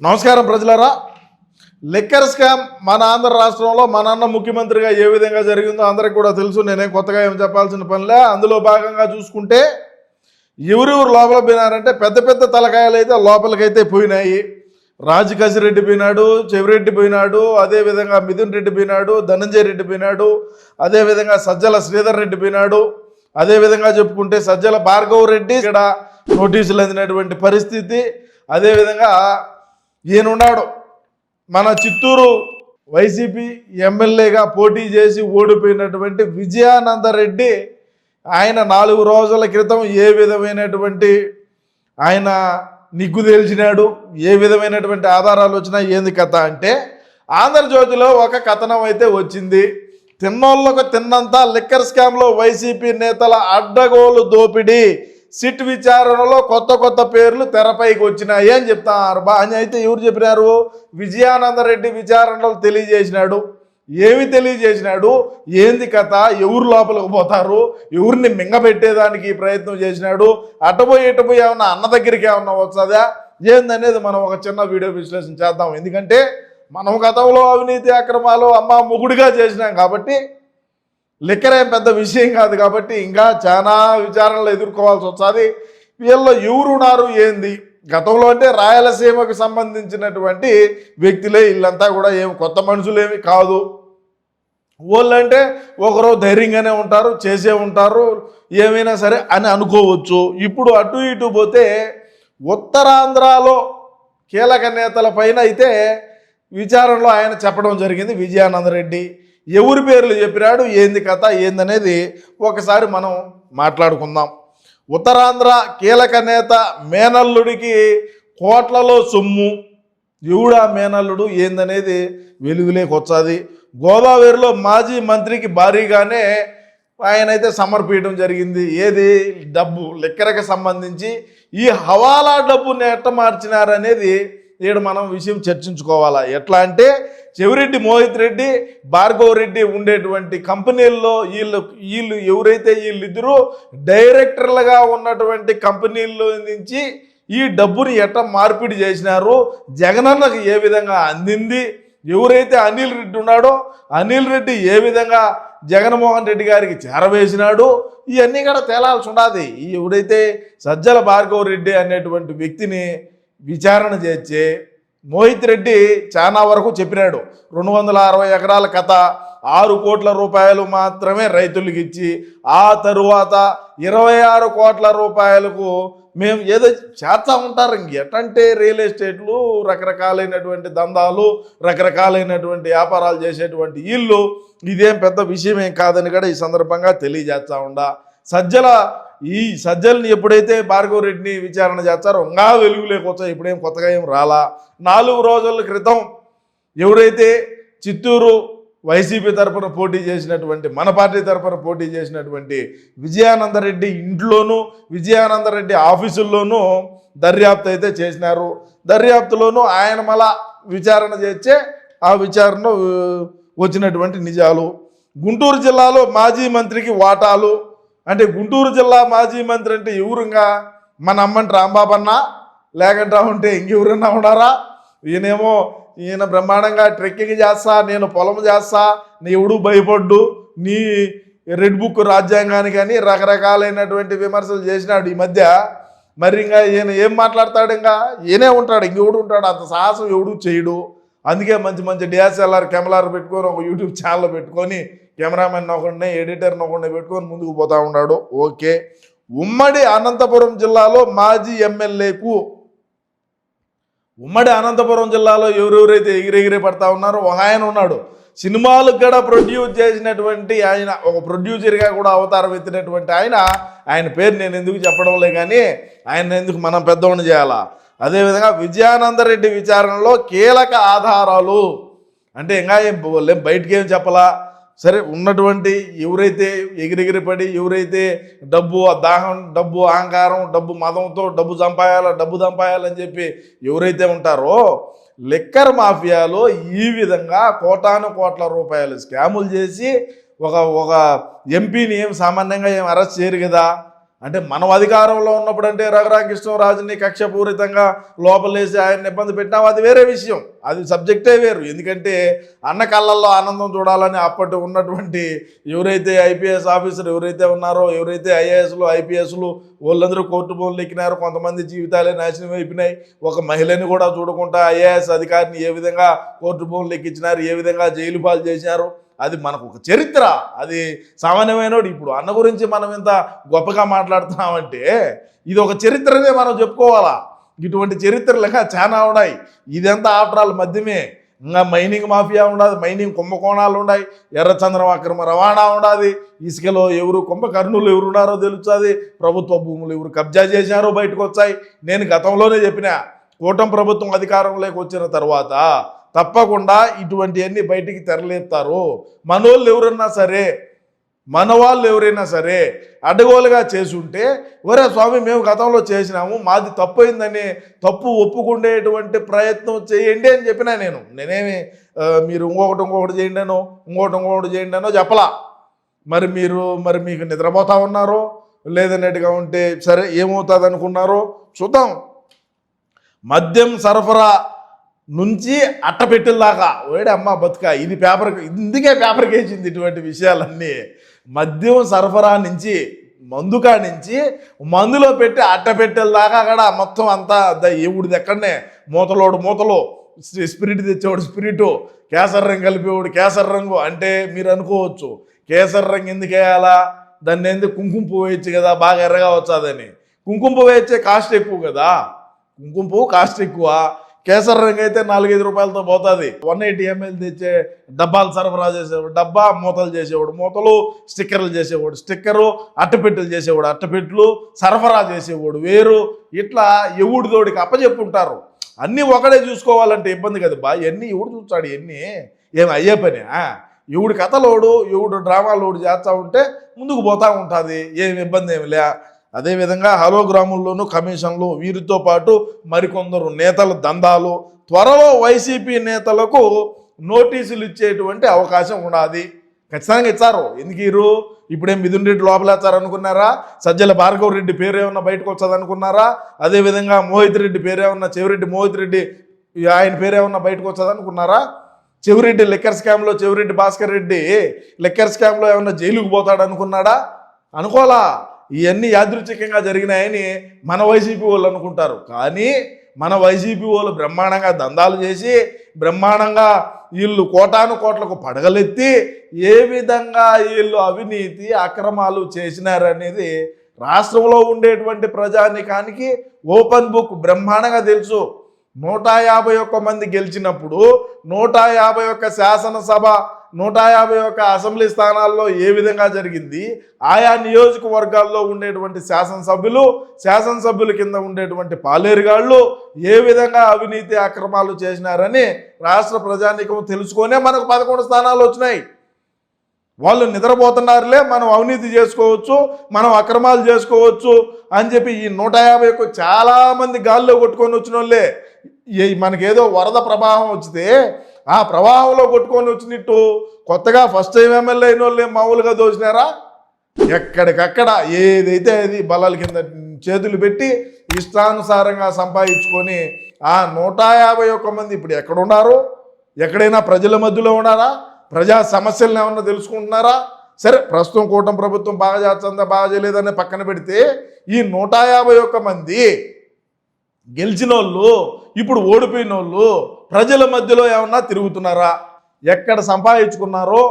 నమస్కారం ప్రజలారా. Liquor scam మన ఆంధ్ర రాష్ట్రంలో మన అన్న ముఖ్యమంత్రిగా ఏ విధంగా జరిగిందో అందరికీ కూడా తెలుసు. నేనేం కొత్తగా ఏం చెప్పాల్సిన పనిలే. అందులో భాగంగా చూసుకుంటే ఎవరెవరు లోపల పోయినారంటే పెద్ద పెద్ద తలకాయలు అయితే లోపలికైతే పోయినాయి. రాజకసిరెడ్డి పోయినాడు, చెవిరెడ్డి పోయినాడు, అదేవిధంగా మిథున్ రెడ్డి పోయినాడు, ధనంజయ రెడ్డి పోయినాడు, అదేవిధంగా సజ్జల శ్రీధర్ రెడ్డి పోయినాడు, అదేవిధంగా చెప్పుకుంటే సజ్జల భార్గవ్ రెడ్డి ఇక్కడ నోటీసులు అందినటువంటి పరిస్థితి. అదేవిధంగా ఈయనున్నాడు మన చిత్తూరు వైసీపీ ఎమ్మెల్యేగా పోటీ చేసి ఓడిపోయినటువంటి విజయానందరెడ్డి. ఆయన 4 రోజుల క్రితం ఏ విధమైనటువంటి ఆయన నిగ్గు తేల్చినాడు, ఏ విధమైనటువంటి ఆధారాలు వచ్చినా ఏంది కథ అంటే ఆంధ్రజ్యోతిలో ఒక కథనం అయితే వచ్చింది. తిన్నోళ్ళకు తిన్నంత లిక్కర్ స్కామ్లో వైసీపీ నేతల అడ్డగోలు దోపిడీ, సిట్ విచారణలో కొత్త కొత్త పేర్లు తెరపైకి వచ్చినాయి అని చెప్తారు. అని అయితే ఎవరు చెప్పినారు? విజయానందరెడ్డి విచారణలో తెలియజేసినాడు. ఏమి తెలియజేసినాడు, ఏంది కథ, ఎవరు లోపలికి పోతారు, ఎవరిని మింగబెట్టేదానికి ప్రయత్నం చేసినాడు, అటుపోయి ఏమన్నా అన్న దగ్గరికి ఏమన్నా వస్తుందా ఏందనేది మనం ఒక చిన్న వీడియో విశ్లేషణ చేద్దాం. ఎందుకంటే మనం గతంలో అవినీతి అక్రమాలు అమ్మ మొగుడిగా చేసినాం కాబట్టి లిక్కర్ ఏం పెద్ద విషయం కాదు. కాబట్టి ఇంకా చాలా విచారణలు ఎదుర్కోవాల్సి వస్తుంది. వీళ్ళలో ఎవరున్నారు ఏంది, గతంలో అంటే రాయలసీమకు సంబంధించినటువంటి వ్యక్తులే వీళ్ళంతా కూడా ఏమి కొత్త మనుషులేమి కాదు. వాళ్ళంటే ఒకరు ధైర్యంగానే ఉంటారు, చేసే ఉంటారు, ఏమైనా సరే అని అనుకోవచ్చు. ఇప్పుడు అటు ఇటు పోతే ఉత్తరాంధ్రలో కీలక నేతల పైన అయితే విచారణలో ఆయన చెప్పడం జరిగింది. విజయానందరెడ్డి ఎవరి పేర్లు చెప్పినాడు, ఏంది కథ ఏందనేది ఒకసారి మనం మాట్లాడుకుందాం. ఉత్తరాంధ్ర కీలక నేత మేనల్లుడికి కోట్లలో సొమ్ము, ఎవడా మేనల్లుడు ఏందనేది వెలుగులోకి వచ్చాది. గోదావరిలో మాజీ మంత్రికి భారీగానే ఆయనైతే సమర్పించడం జరిగింది. ఏది డబ్బు లిక్కర్కి సంబంధించి ఈ హవాలా డబ్బుని ఎట్ట మార్చినారనేది ఇక్కడ మనం విషయం చర్చించుకోవాలా. ఎట్లా అంటే చెవిరెడ్డి మోహిత్ రెడ్డి, భార్గవ్ రెడ్డి ఉండేటువంటి కంపెనీల్లో వీళ్ళు ఎవరైతే వీళ్ళిద్దరూ డైరెక్టర్లుగా ఉన్నటువంటి కంపెనీల్లో నుంచి ఈ డబ్బుని ఎట్ట మార్పిడి చేసినారు, జగనన్నకు ఏ విధంగా అందింది, ఎవరైతే అనిల్ రెడ్డి ఉన్నాడో అనిల్ రెడ్డి ఏ విధంగా జగన్మోహన్ రెడ్డి గారికి చేరవేసినాడు, ఇవన్నీ కూడా తేలాల్సి ఉన్నది. ఎవరైతే సజ్జల భార్గవ్ రెడ్డి అనేటువంటి వ్యక్తిని విచారణ చేర్చే మోహిత్ రెడ్డి చాలా వరకు చెప్పినాడు. 260 ఎకరాల కథ, 6 కోట్ల రూపాయలు మాత్రమే రైతులకు ఇచ్చి ఆ తరువాత 26 కోట్ల రూపాయలకు మేము ఏదో చేస్తూ ఉంటారు. ఎటంటే రియల్ ఎస్టేట్లు, రకరకాలైనటువంటి దందాలు, రకరకాలైనటువంటి వ్యాపారాలు చేసేటువంటి వీళ్ళు ఇదేం పెద్ద విషయమేం కాదని కూడా ఈ సందర్భంగా తెలియజేస్తూ ఉండా. సజ్జల్ని ఎప్పుడైతే భార్గవ్ రెడ్డిని విచారణ చేస్తారో ఇంకా వెలుగులోకి వచ్చా. ఇప్పుడేం కొత్తగా ఏం రాలా. 4 రోజుల క్రితం ఎవరైతే చిత్తూరు వైసీపీ తరఫున పోటీ చేసినటువంటి, మన పార్టీ తరఫున పోటీ చేసినటువంటి విజయానందరెడ్డి ఇంట్లోనూ విజయానందరెడ్డి ఆఫీసుల్లోనూ దర్యాప్తు అయితే చేసినారు. దర్యాప్తులోనూ ఆయన మళ్ళా విచారణ చేస్తే ఆ విచారణ వచ్చినటువంటి నిజాలు. గుంటూరు జిల్లాలో మాజీ మంత్రికి వాటాలు అంటే గుంటూరు జిల్లా మాజీ మంత్రి అంటే ఎవరుగా మన అమ్మంటి రాంబాబన్నా, లేకుండా ఉంటే ఇంకెవరన్నా ఉన్నారా? ఈయన బ్రహ్మాండంగా ట్రెక్కింగ్ చేస్తా, నేను పొలం చేస్తా, నీ ఎవడు భయపడ్డు, నీ రెడ్ బుక్ రాజ్యాంగానికి అని రకరకాలైనటువంటి విమర్శలు చేసినాడు ఈ మధ్య. మరి ఇంకా ఈయన ఏం మాట్లాడతాడు? ఇంకా ఈయనే ఉంటాడు, ఇంకెవడు ఉంటాడు? అంత సాహసం ఎవడు చేయడు. అందుకే మంచి మంచి డిఎస్ఎల్ఆర్ కెమెరాలు పెట్టుకొని ఒక యూట్యూబ్ ఛానల్ పెట్టుకొని కెమెరామెన్ ఒకడిని ఎడిటర్ని ఒకడిని పెట్టుకొని ముందుకు పోతా ఉన్నాడు. ఓకే. ఉమ్మడి అనంతపురం జిల్లాలో మాజీ ఎమ్మెల్యేకు, ఉమ్మడి అనంతపురం జిల్లాలో ఎవరెవరైతే ఎగిరెగిరి పడతా ఉన్నారో ఒక ఆయన ఉన్నాడు. సినిమాలకు కూడా ప్రొడ్యూస్ చేసినటువంటి ఆయన, ఒక ప్రొడ్యూసర్గా కూడా అవతారం ఎత్తినటువంటి ఆయన పేరు నేను ఎందుకు చెప్పడంలే కానీ ఆయన ఎందుకు మనం పెద్దవాడిని చేయాలా. అదేవిధంగా విజయానందరెడ్డి విచారణలో కీలక ఆధారాలు అంటే ఇంకా ఏం బయటికి ఏం చెప్పలా. సరే, ఉన్నటువంటి ఎవరైతే ఎగిరెగిరిపడి ఎవరైతే డబ్బు దాహం, డబ్బు అహంకారం, డబ్బు మదంతో డబ్బు సంపాయాలని చెప్పి ఎవరైతే ఉంటారో లిక్కర్ మాఫియాలో ఈ విధంగా కోటాను కోట్ల రూపాయలు స్కాములు చేసి ఒక ఎంపీని ఏం సామాన్యంగా ఏం అరెస్ట్ చేయరు కదా. అంటే మనం అధికారంలో ఉన్నప్పుడు అంటే రఘురామకృష్ణరాజుని కక్షపూరితంగా లోపలేసి ఆయన ఇబ్బంది పెట్టినాం, అది వేరే విషయం, అది సబ్జెక్టే వేరు. ఎందుకంటే అన్న కళ్ళల్లో ఆనందం చూడాలని అప్పటి ఉన్నటువంటి ఎవరైతే ఐపీఎస్ ఆఫీసర్ ఎవరైతే ఉన్నారో, ఎవరైతే ఐఏఎస్లు ఐపీఎస్లు వాళ్ళందరూ కోర్టు బోన్లు ఎక్కినారు, కొంతమంది జీవితాలే నాశనం అయిపోయినాయి. ఒక మహిళని కూడా చూడకుండా ఐఏఎస్ అధికారిని ఏ విధంగా కోర్టు బోన్లు ఎక్కించినారు, ఏ విధంగా జైలు పాలు చేశారు, అది మనకు ఒక చరిత్ర. అది సామాన్యమైనోడు. ఇప్పుడు అన్న గురించి మనం ఇంత గొప్పగా మాట్లాడుతున్నామంటే ఇది ఒక చరిత్రనే మనం చెప్పుకోవాలా. ఇటువంటి చరిత్రలుగా చాలా ఉన్నాయి. ఇదంతా ఆఫ్టర్ ఆల్ మధ్యమే. ఇంకా మైనింగ్ మాఫియా ఉండదు, మైనింగ్ కుంభకోణాలు ఉన్నాయి, ఎర్రచంద్రం అక్రమ రవాణా ఉండదు, ఇసుకలో ఎవరు కుంభకర్ణులు ఎవరు ఉన్నారో తెలుస్తుంది, ప్రభుత్వ భూములు ఎవరు కబ్జా చేశారో బయటకు వచ్చాయి. నేను గతంలోనే చెప్పిన, కూటమి ప్రభుత్వం అధికారంలోకి వచ్చిన తర్వాత తప్పకుండా ఇటువంటివన్నీ బయటికి తెరలేపుతారు. మనోళ్ళు ఎవరన్నా సరే, మన వాళ్ళు ఎవరైనా సరే అడ్డగోలుగా చేసుంటే, ఒరే స్వామి మేము గతంలో చేసినాము, మాది తప్పు అయిందని తప్పు ఒప్పుకునేటువంటి ప్రయత్నం చేయండి అని చెప్పినా. నేనేమి మీరు ఇంకొకటి చేయండినో ఇంకొకటి చేయండినో చెప్పలా. మరి మీకు నిద్రపోతా ఉన్నారో లేదన్నట్టుగా ఉంటే సరే ఏమవుతుంది అనుకున్నారో చూద్దాం. మద్యం సరఫరా నుంచి అట్టపెట్టెల్దాకా వేడే అమ్మ బతుక, ఇది పేపర్, ఇందుకే పేపర్కి వేసింది ఇటువంటి విషయాలన్నీ. మద్యం సరఫరా నుంచి మందుకా నుంచి మందులో పెట్టి అట్టపెట్టెల్దాకా అక్కడ మొత్తం అంతా ఎవడిది ఎక్కడనే మూతలు స్పిరిట్ తెచ్చేవాడు స్పిరిటు, కేసర రంగు కలిపేవాడు కేసర రంగు. అంటే మీరు అనుకోవచ్చు కేసర రంగు ఎందుకు వేయాలా, దాన్ని ఎందుకు కుంకుమ పువ్వు వేయచ్చు కదా, బాగా ఎర్రగా వచ్చాదని. కుంకుమ పువ్వు వేయచ్చే కాస్ట్ ఎక్కువ కదా, కుంకుమ పువ్వు కాస్ట్ ఎక్కువ. కేసర రంగు అయితే 4-5 రూపాయలతో పోతుంది. 180 ml తెచ్చే డబ్బాలు సరఫరా చేసేవాడు, డబ్బా మూతలు చేసేవాడు, మూతలు స్టిక్కర్లు చేసేవాడు, స్టిక్కరు అట్టపెట్టెలు చేసేవాడు, అట్టపెట్టెలు సరఫరా చేసేవాడు వేరు. ఇట్లా ఎవడితోడికి అప్పచెప్పుంటారు. అన్నీ ఒకడే చూసుకోవాలంటే ఇబ్బంది కదా బా. ఇవన్నీ ఎవడు చూస్తాడు, ఇవన్నీ ఏమి అయ్యే పని. ఎవడి కథలోడు ఎవడు డ్రామాలోడు చేస్తూ ఉంటే ముందుకు పోతూ ఉంటుంది, ఏమి ఇబ్బంది ఏమి లే. అదేవిధంగా హలో గ్రాముల్లోనూ కమిషన్లు, వీరితో పాటు మరికొందరు నేతల దందాలు. త్వరలో వైసీపీ నేతలకు నోటీసులు ఇచ్చేటువంటి అవకాశం ఉన్నది. ఖచ్చితంగా ఇచ్చారు. ఎందుకు ఇప్పుడేం మిథున్ రెడ్డి లోపలేస్తారనుకున్నారా? సజ్జల భార్గవ్ రెడ్డి పేరు ఏమన్నా బయటకు వచ్చేదనుకున్నారా? అదేవిధంగా మోహిత్ రెడ్డి పేరేమన్నా, చెవిరెడ్డి మోహిత్ రెడ్డి ఆయన పేరేమన్నా బయటకు వచ్చేదనుకున్నారా? చెవిరెడ్డి లిక్కర్ స్కామ్లో చెవిరెడ్డి భాస్కర్ రెడ్డి లిక్కర్ స్కామ్లో ఏమన్నా జైలుకు పోతాడు అనుకున్నాడా? అనుకోలా. ఇవన్నీ యాదృచ్ఛికంగా జరిగినాయని మన వైసీపీ వాళ్ళు అనుకుంటారు. కానీ మన వైసీపీ వాళ్ళు బ్రహ్మాండంగా దందాలు చేసి, బ్రహ్మాండంగా వీళ్ళు కోటాను కోట్లకు పడగలెత్తి ఏ విధంగా వీళ్ళు అవినీతి అక్రమాలు చేసినారనేది రాష్ట్రంలో ఉండేటువంటి ప్రజానికానికి ఓపెన్ బుక్ బ్రహ్మాండంగా తెలుసు. 151 మంది గెలిచినప్పుడు 151 శాసనసభ 151 అసెంబ్లీ స్థానాల్లో ఏ విధంగా జరిగింది, ఆయా నియోజకవర్గాల్లో ఉండేటువంటి శాసనసభ్యుల కింద ఉండేటువంటి పాలేరుగాళ్ళు ఏ విధంగా అవినీతి అక్రమాలు చేసినారని రాష్ట్ర ప్రజానీకం తెలుసుకొనే మనకు 11 స్థానాలు వచ్చినాయి. వాళ్ళు నిద్రపోతున్నారులే, మనం అవినీతి చేసుకోవచ్చు, మనం అక్రమాలు చేసుకోవచ్చు అని చెప్పి ఈ 151 చాలామంది గాల్లో కొట్టుకొని వచ్చిన వాళ్ళే. మనకేదో వరద ప్రవాహం వచ్చితే ఆ ప్రవాహంలో కొట్టుకొని వచ్చినట్టు కొత్తగా ఫస్ట్ టైం ఎమ్మెల్యే అయిన వాళ్ళే మామూలుగా దోచినారా? ఎక్కడికక్కడ ఏదైతే అది బలాల కింద చేతులు పెట్టి ఇష్టానుసారంగా సంపాదించుకొని ఆ 151 మంది ఇప్పుడు ఎక్కడున్నారు? ఎక్కడైనా ప్రజల మధ్యలో ఉన్నారా? ప్రజా సమస్యలను ఏమన్నా తెలుసుకుంటున్నారా? సరే, ప్రస్తుతం కూటమి ప్రభుత్వం బాగా చేస్తుందా బాగా చేయలేదని పక్కన పెడితే ఈ 151 మంది గెలిచిన వాళ్ళు ఇప్పుడు ఓడిపోయిన వాళ్ళు ప్రజల మధ్యలో ఏమన్నా తిరుగుతున్నారా? ఎక్కడ సంపాదించుకున్నారో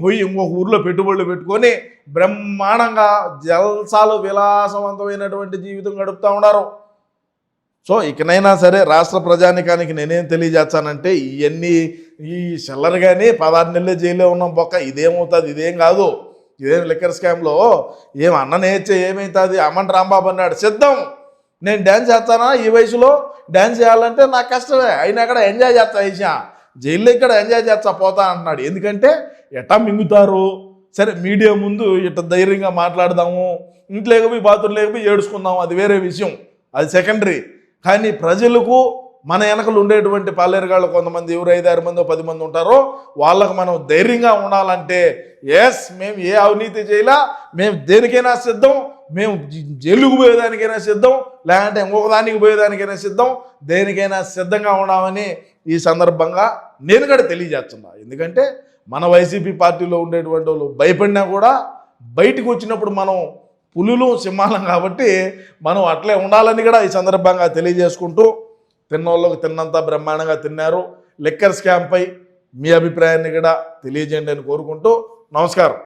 పోయి ఇంకొక ఊర్లో పెట్టుబడులు పెట్టుకొని బ్రహ్మాండంగా జల్సాలు విలాసవంతమైనటువంటి జీవితం గడుపుతూ ఉన్నారు. సో ఇకనైనా సరే రాష్ట్ర ప్రజానికానికి నేనేం తెలియజేస్తానంటే, ఇవన్నీ ఈ చిల్లర కానీ 16 నెలలే జైల్లో ఉన్నాం బొక్క, ఇదేమవుతుంది, ఇదేం కాదు, ఇదేం లిక్కర్ స్కామ్లో ఏం అన్ననేచ్చే ఏమవుతుంది. అమ్మన్ రాంబాబు అన్నాడు, సిద్ధం, నేను డ్యాన్స్ చేస్తానా ఈ వయసులో, డ్యాన్స్ చేయాలంటే నాకు కష్టమే, అయినా అక్కడ ఎంజాయ్ చేస్తా, వేసా జైల్లో ఇక్కడ ఎంజాయ్ చేస్తా పోతా అంటున్నాడు. ఎందుకంటే ఎట్టా మింగుతారు. సరే, మీడియా ముందు ఇట్ట ధైర్యంగా మాట్లాడదాము, ఇంట్లోకి పోయి బాత్రూమ్ లేకపోయి ఏడుచుకుందాము, అది వేరే విషయం, అది సెకండరీ. కానీ ప్రజలకు మన వెనకలు ఉండేటువంటి పాలేరుగాళ్ళు కొంతమంది ఎవరు 5-6 మందో 10 మంది ఉంటారో వాళ్ళకు మనం ధైర్యంగా ఉండాలంటే, ఎస్ మేము ఏ అవినీతి చేయలా, మేము దేనికైనా సిద్ధం, మేము జైలుకు పోయేదానికైనా సిద్ధం, లేదంటే ఇంకొక దానికి పోయేదానికైనా సిద్ధం, దేనికైనా సిద్ధంగా ఉన్నామని ఈ సందర్భంగా నేను కూడా తెలియజేస్తున్నా. ఎందుకంటే మన వైసీపీ పార్టీలో ఉండేటువంటి వాళ్ళు భయపడినా కూడా బయటకు వచ్చినప్పుడు మనం పులులు సింహాలం కాబట్టి మనం అట్లే ఉండాలని కూడా ఈ సందర్భంగా తెలియజేసుకుంటూ, తిన్నోళ్ళకి తిన్నంత బ్రహ్మాండంగా తిన్నారు. లిక్కర్ స్కామ్పై మీ అభిప్రాయాన్ని కూడా తెలియజేయండి అని కోరుకుంటూ నమస్కారం.